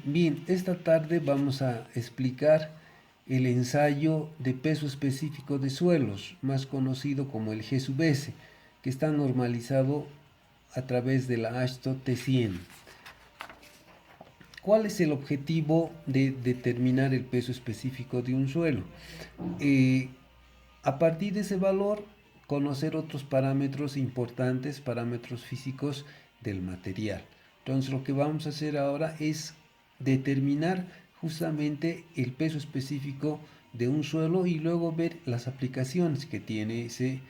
Bien, esta tarde vamos a explicar el ensayo de peso específico de suelos, más conocido como el G sub S, que está normalizado a través de la AASHTO T100. ¿Cuál es el objetivo de determinar el peso específico de un suelo? Eh, a partir de ese valor, conocer otros parámetros importantes, parámetros físicos del material. Entonces lo que vamos a hacer ahora es determinar justamente el peso específico de un suelo y luego ver las aplicaciones que tiene ese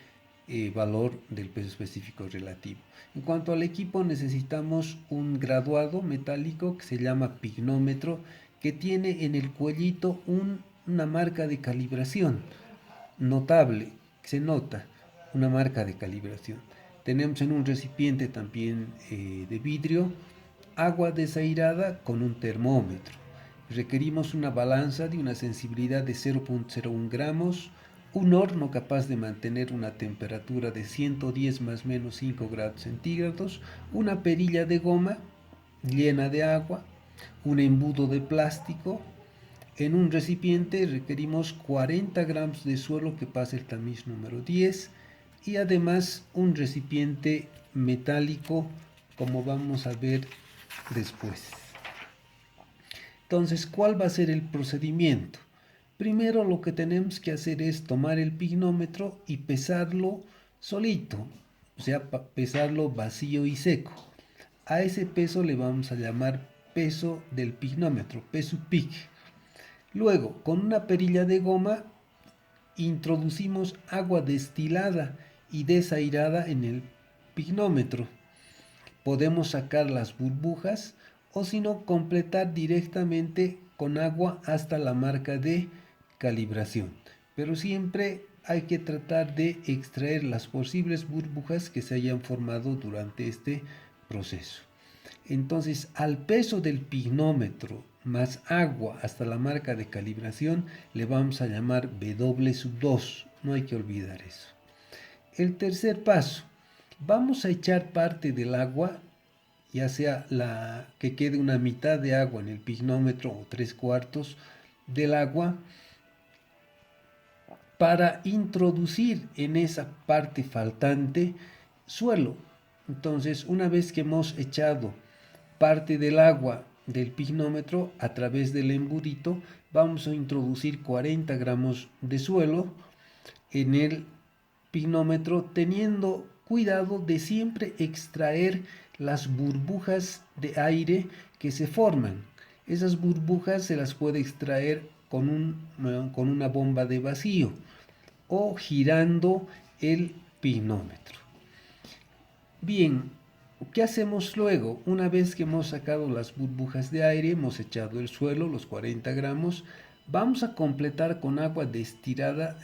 valor del peso específico relativo. En cuanto al equipo, necesitamos un graduado metálico que se llama pignómetro, que tiene en el cuellito una marca de calibración notable, se nota una marca de calibración. Tenemos en un recipiente también de vidrio agua desairada con un termómetro. Requerimos una balanza de una sensibilidad de 0.01 gramos, un horno capaz de mantener una temperatura de 110 más menos 5 grados centígrados, una perilla de goma llena de agua, un embudo de plástico. En un recipiente requerimos 40 gramos de suelo que pase el tamiz número 10 y además un recipiente metálico, como vamos a ver después. Entonces, ¿cuál va a ser el procedimiento? Primero lo que tenemos que hacer es tomar el pignómetro y pesarlo solito, o sea, pesarlo vacío y seco. A ese peso le vamos a llamar peso del pignómetro, peso PIC. Luego, con una perilla de goma, introducimos agua destilada y desairada en el pignómetro. Podemos sacar las burbujas o si no, completar directamente con agua hasta la marca de calibración. Pero siempre hay que tratar de extraer las posibles burbujas que se hayan formado durante este proceso. Entonces, al peso del pignómetro más agua hasta la marca de calibración le vamos a llamar W sub 2. No hay que olvidar eso. El tercer paso, vamos a echar parte del agua, ya sea la que quede una mitad de agua en el pignómetro o 3/4 del agua, para introducir en esa parte faltante suelo. Entonces, una vez que hemos echado parte del agua del pignómetro a través del embudito, vamos a introducir 40 gramos de suelo en el pignómetro, teniendo cuidado de siempre extraer las burbujas de aire que se forman. Esas burbujas se las puede extraer con una bomba de vacío o girando el pignómetro. Bien, ¿qué hacemos luego? Una vez que hemos sacado las burbujas de aire, hemos echado el suelo, los 40 gramos, vamos a completar con agua destilada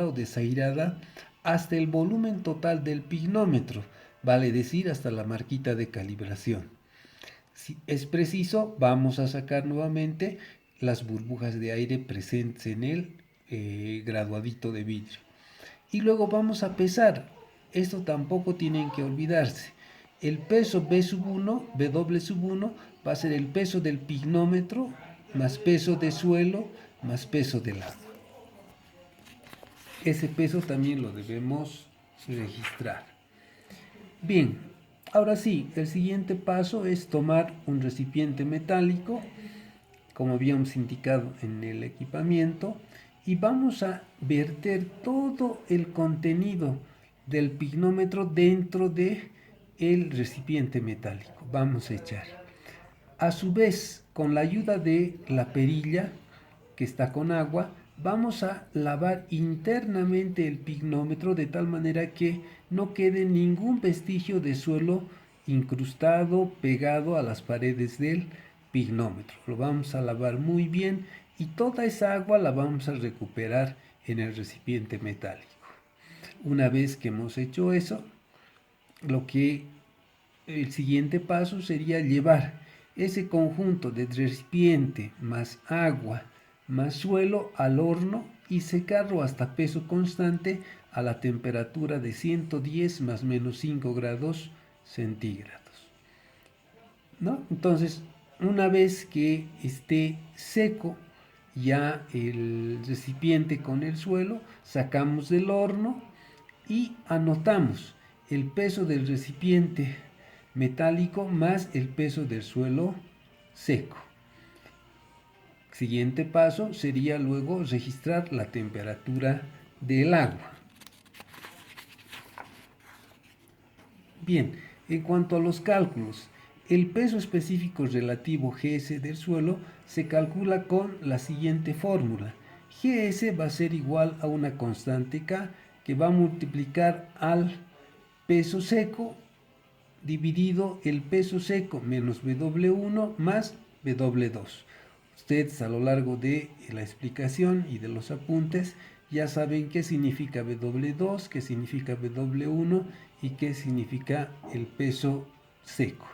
o desairada hasta el volumen total del pignómetro, vale decir hasta la marquita de calibración. Si es preciso, vamos a sacar nuevamente las burbujas de aire presentes en el graduadito de vidrio. Y luego vamos a pesar. Esto tampoco tienen que olvidarse. El peso B sub 1, W sub 1, va a ser el peso del pignómetro más peso de suelo más peso del agua. Ese peso también lo debemos registrar. Bien, ahora sí, el siguiente paso es tomar un recipiente metálico, como habíamos indicado en el equipamiento, y vamos a verter todo el contenido del pignómetro dentro de el recipiente metálico. Vamos a echar. A su vez, con la ayuda de la perilla que está con agua, vamos a lavar internamente el pignómetro de tal manera que no quede ningún vestigio de suelo incrustado, pegado a las paredes del pignómetro. Lo vamos a lavar muy bien y toda esa agua la vamos a recuperar en el recipiente metálico. Una vez que hemos hecho eso, el siguiente paso sería llevar ese conjunto de recipiente más agua más suelo al horno y secarlo hasta peso constante a la temperatura de 110 más menos 5 grados centígrados, ¿no? Entonces, una vez que esté seco ya el recipiente con el suelo, sacamos del horno y anotamos el peso del recipiente metálico más el peso del suelo seco. Siguiente paso sería luego registrar la temperatura del agua. Bien, en cuanto a los cálculos, el peso específico relativo GS del suelo se calcula con la siguiente fórmula. GS va a ser igual a una constante K que va a multiplicar al peso seco dividido el peso seco menos W1 más W2. Ustedes a lo largo de la explicación y de los apuntes ya saben qué significa W2, qué significa W1 y qué significa el peso seco.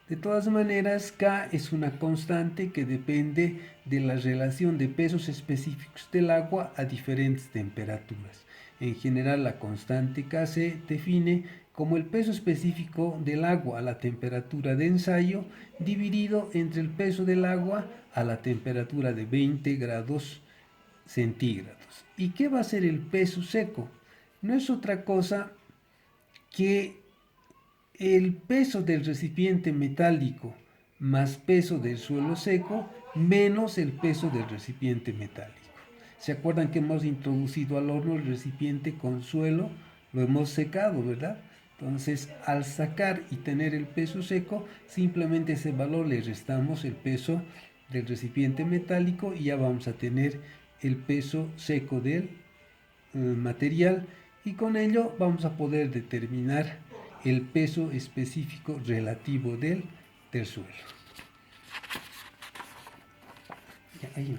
De todas maneras, K es una constante que depende de la relación de pesos específicos del agua a diferentes temperaturas. En general, la constante K se define como el peso específico del agua a la temperatura de ensayo dividido entre el peso del agua a la temperatura de 20 grados centígrados. ¿Y qué va a ser el peso seco? No es otra cosa que el peso del recipiente metálico más peso del suelo seco menos el peso del recipiente metálico. ¿Se acuerdan que hemos introducido al horno el recipiente con suelo? Lo hemos secado, ¿verdad? Entonces, al sacar y tener el peso seco, simplemente ese valor le restamos el peso del recipiente metálico y ya vamos a tener el peso seco del material y con ello vamos a poder determinar el peso específico relativo del suelo. Ya, ahí